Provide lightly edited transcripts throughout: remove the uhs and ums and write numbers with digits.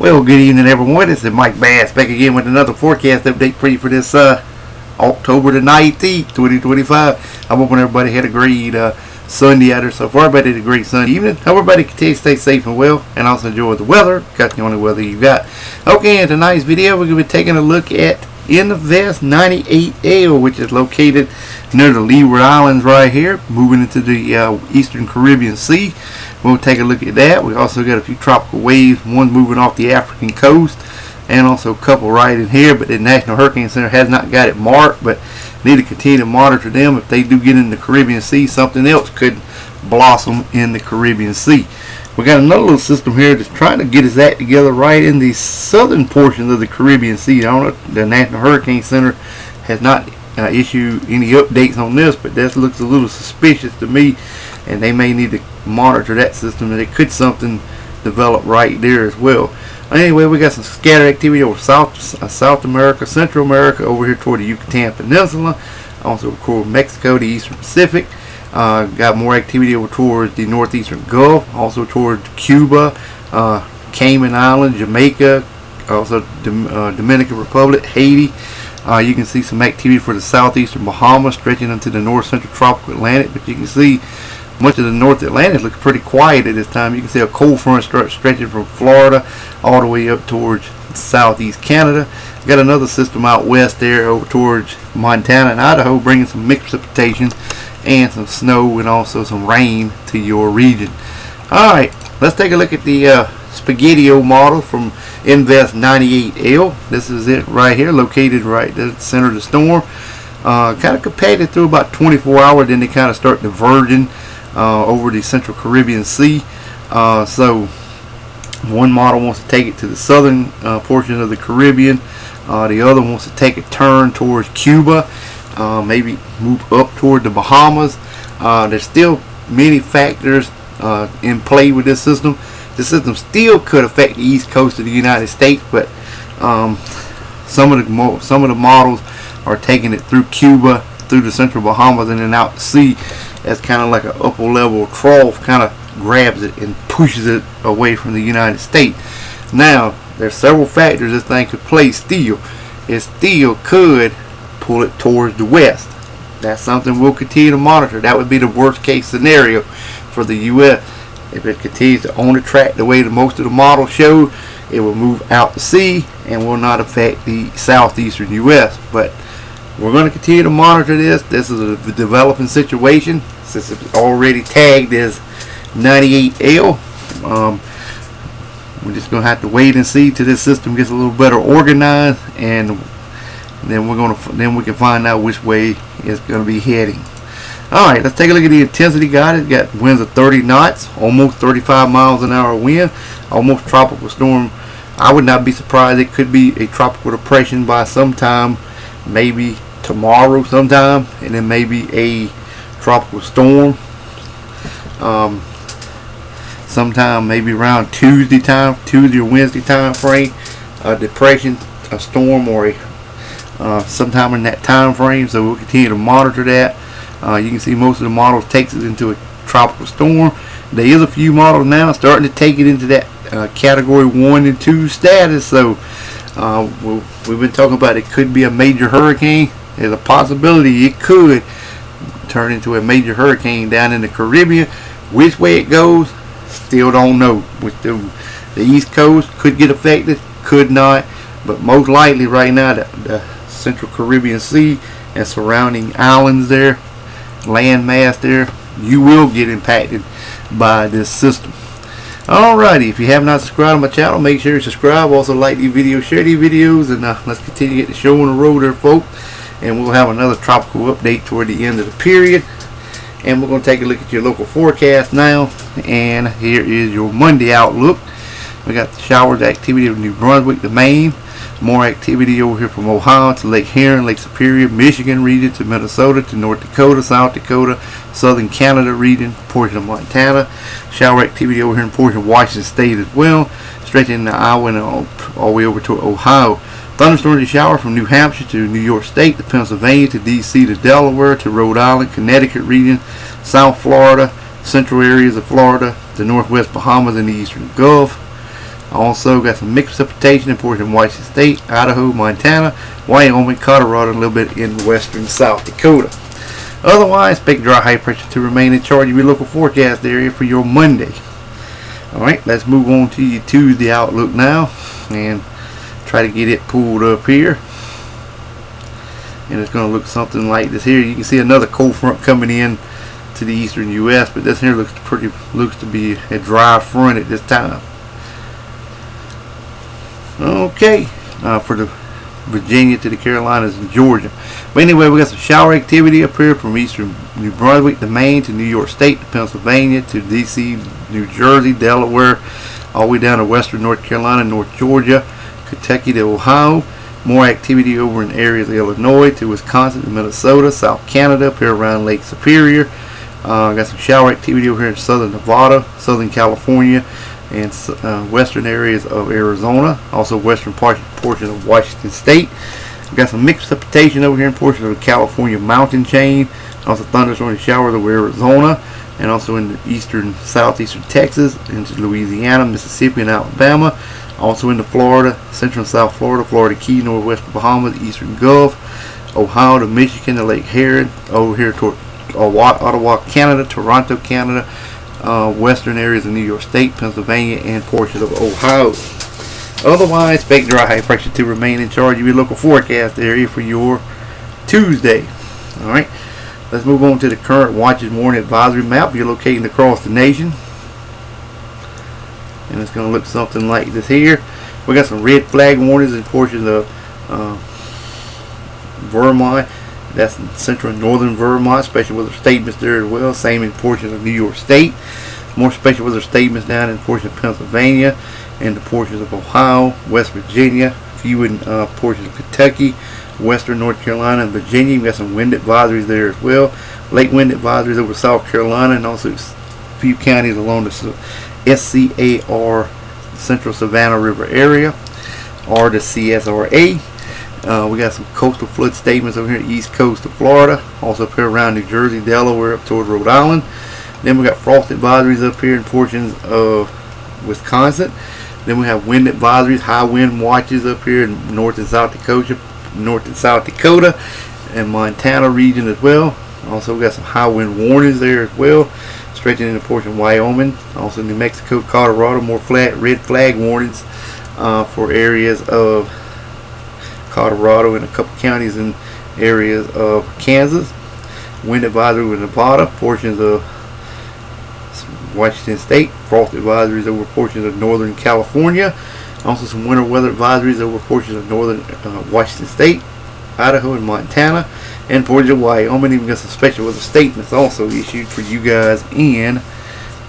Well, good evening, everyone. This is Mike Bass back again with another forecast update for you for this October the 19th, 2025. I'm hoping everybody had a great Sunday out there so far. Everybody had a great Sunday evening. Hope everybody continue to stay safe and well and also enjoy the weather. Got the only weather you got. Okay, in tonight's video, we're going to be taking a look at Invest 98L, which is located near the Leeward Islands right here, moving into the Eastern Caribbean Sea. We'll take a look at that. We also got a few tropical waves, one moving off the African coast, and also a couple right in here, but the National Hurricane Center has not got it marked, but need to continue to monitor them. If they do get in the Caribbean Sea, something else could blossom in the Caribbean Sea. We got another little system here that's trying to get its act together right in the southern portion of the Caribbean Sea. I don't know, the National Hurricane Center has not issued any updates on this, but this looks a little suspicious to me, and they may need to monitor that system, and it could something develop right there as well. Anyway, we got some scattered activity over South America, Central America, over here toward the Yucatan Peninsula, also toward Mexico, the Eastern Pacific. Got more activity over towards the northeastern Gulf, also towards Cuba, Cayman Islands, Jamaica, also Dominican Republic, Haiti. You can see some activity for the southeastern Bahamas stretching into the north central tropical Atlantic, but you can see much of the North Atlantic looks pretty quiet at this time. You can see a cold front stretching from Florida all the way up towards southeast Canada. Got another system out west there over towards Montana and Idaho, bringing some mixed precipitation and some snow and also some rain to your region. Alright, let's take a look at the Spaghettio model from Invest 98L. This is it right here, located right at the center of the storm. Kind of compacted through about 24 hours, then they kind of start diverging over the Central Caribbean Sea. So one model wants to take it to the southern portion of the Caribbean. The other wants to take a turn towards Cuba, maybe move up toward the Bahamas. There's still many factors in play with this system. The system still could affect the east coast of the United States, but some of the models are taking it through Cuba, through the central Bahamas, and then out to sea. That's kind of like an upper level trough, kind of grabs it and pushes it away from the United States. Now, there's several factors this thing could play still. It still could pull it towards the west. That's something we'll continue to monitor. That would be the worst case scenario for the U.S. If it continues to on the track the way that most of the models show, it will move out to sea and will not affect the southeastern U.S. But we're going to continue to monitor this. This is a developing situation since it's already tagged as 98L. We're just going to have to wait and see till this system gets a little better organized, and then we can find out which way it's going to be heading. Alright, let's take a look at the intensity guide. It's got winds of 30 knots, almost 35 miles an hour wind, almost tropical storm. I would not be surprised. It could be a tropical depression by sometime, maybe tomorrow sometime, and then maybe a tropical storm sometime maybe around Tuesday or Wednesday time frame. A depression, a storm, or sometime in that time frame. So we'll continue to monitor that. You can see most of the models takes it into a tropical storm. There is a few models now starting to take it into that category 1 and 2 status. So we've been talking about it could be a major hurricane. There's a possibility it could turn into a major hurricane down in the Caribbean. Which way it goes, still don't know. The East Coast could get affected, could not, but most likely right now the Central Caribbean Sea and surrounding islands there, land mass there, you will get impacted by this system. Alrighty, if you have not subscribed to my channel, make sure you subscribe. Also like these videos, share these videos, and let's continue to get the show on the road there, folks. And we'll have another tropical update toward the end of the period. And we're going to take a look at your local forecast now. And here is your Monday outlook. We got the showers activity of New Brunswick to Maine. More activity over here from Ohio to Lake Huron, Lake Superior, Michigan region to Minnesota to North Dakota, South Dakota, Southern Canada region, portion of Montana. Shower activity over here in portion of Washington State as well, stretching into Iowa and all the way over to Ohio. Thunderstorms and showers from New Hampshire to New York State to Pennsylvania to D.C. to Delaware to Rhode Island, Connecticut region, South Florida, central areas of Florida, the Northwest Bahamas and the Eastern Gulf. Also got some mixed precipitation in portions of Washington State, Idaho, Montana, Wyoming, Colorado, and a little bit in western South Dakota. Otherwise, expect dry high pressure to remain in charge of your local forecast area for your Monday. Alright, let's move on to your Tuesday outlook now and try to get it pulled up here. And it's going to look something like this here. You can see another cold front coming in to the eastern U.S., but this here looks to be a dry front at this time. Okay, for the Virginia to the Carolinas and Georgia. But anyway, we got some shower activity up here from eastern New Brunswick to Maine to New York State to Pennsylvania to D.C., New Jersey, Delaware, all the way down to western North Carolina, North Georgia, Kentucky to Ohio. More activity over in areas of Illinois to Wisconsin to Minnesota, South Canada up here around Lake Superior. Got some shower activity over here in southern Nevada, southern California, and western areas of Arizona, also western portion of Washington State. We've got some mixed precipitation over here in portions of the California mountain chain, also thunderstorms and showers over Arizona, and also in the eastern, southeastern Texas, into Louisiana, Mississippi, and Alabama. Also into Florida, central and south Florida, Florida Key, northwest Bahamas, eastern Gulf, Ohio to Michigan to Lake Huron, over here toward Ottawa, Canada, Toronto, Canada, western areas of New York State, Pennsylvania, and portions of Ohio. Otherwise, expect dry high pressure to remain in charge of your local forecast area for your Tuesday. Alright, let's move on to the current watch and warning advisory map you're locating across the nation. And it's going to look something like this here. We got some red flag warnings in portions of Vermont. That's in central and northern Vermont. Special weather statements there as well. Same in portions of New York State. More special weather statements down in portions of Pennsylvania and the portions of Ohio, West Virginia, a few in portions of Kentucky, western North Carolina, and Virginia. We've got some wind advisories there as well. Lake wind advisories over South Carolina, and also a few counties along the SCAR, Central Savannah River area, or the CSRA. We got some coastal flood statements over here east coast of Florida, also up here around New Jersey, Delaware, up toward Rhode Island. Then we got frost advisories up here in portions of Wisconsin. Then we have wind advisories, high wind watches up here in North and South Dakota, and Montana region as well. Also we got some high wind warnings there as well, stretching into portion of Wyoming. Also New Mexico, Colorado, more flat red flag warnings for areas of Colorado and a couple counties in areas of Kansas. Wind advisory with Nevada, portions of Washington State. Frost advisories over portions of northern California. Also some winter weather advisories over portions of northern Washington State, Idaho, and Montana, and portions of Wyoming. Even got some special weather statements also issued for you guys in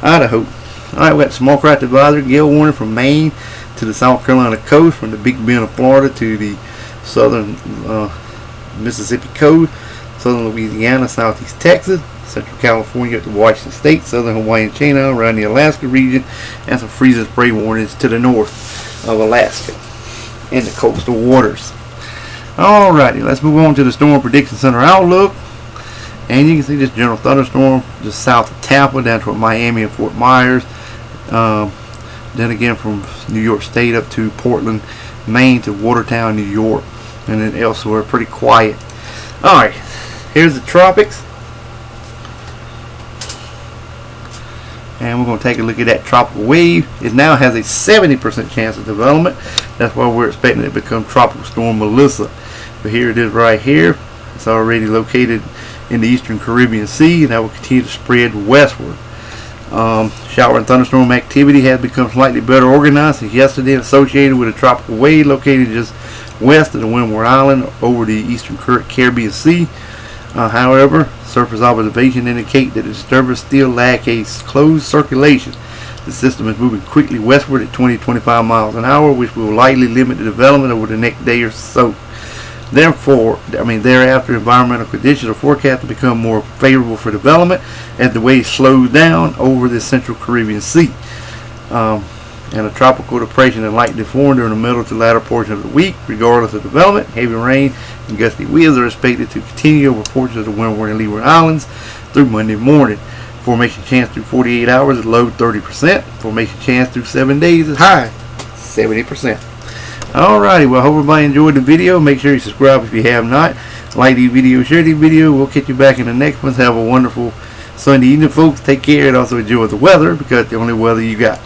Idaho. Alright, we got small craft advisory, gale warning from Maine to the South Carolina coast, from the Big Bend of Florida to the southern Mississippi coast, southern Louisiana, southeast Texas, central California to Washington State, southern Hawaiian chain island around the Alaska region, and some freeze and spray warnings to the north of Alaska in the coastal waters. Alrighty, let's move on to the Storm Prediction Center outlook. And you can see this general thunderstorm just south of Tampa down toward Miami and Fort Myers. Then again from New York State up to Portland, Maine to Watertown, New York, and then elsewhere pretty quiet. Alright, here's the tropics. And we're going to take a look at that tropical wave. It now has a 70% chance of development. That's why we're expecting it to become Tropical Storm Melissa. But here it is right here. It's already located in the eastern Caribbean Sea, and that will continue to spread westward. Shower and thunderstorm activity has become slightly better organized since yesterday, associated with a tropical wave located just west of the Windward Island over the eastern Caribbean Sea. However, surface observation indicate that the disturbance still lacks a closed circulation. The system is moving quickly westward at 20-25 miles an hour, which will likely limit the development over the next day or so. Thereafter, environmental conditions are forecast to become more favorable for development as the wave slows down over the central Caribbean Sea. And a tropical depression is likely to form during the middle to latter portion of the week. Regardless of development, heavy rain and gusty winds are expected to continue over portions of the Windward and Leeward Islands through Monday morning. Formation chance through 48 hours is low 30%. Formation chance through 7 days is high 70%. Alrighty, well, I hope everybody enjoyed the video. Make sure you subscribe if you have not. Like these videos, share these videos. We'll catch you back in the next one. Have a wonderful Sunday evening, folks. Take care and also enjoy the weather, because it's the only weather you got.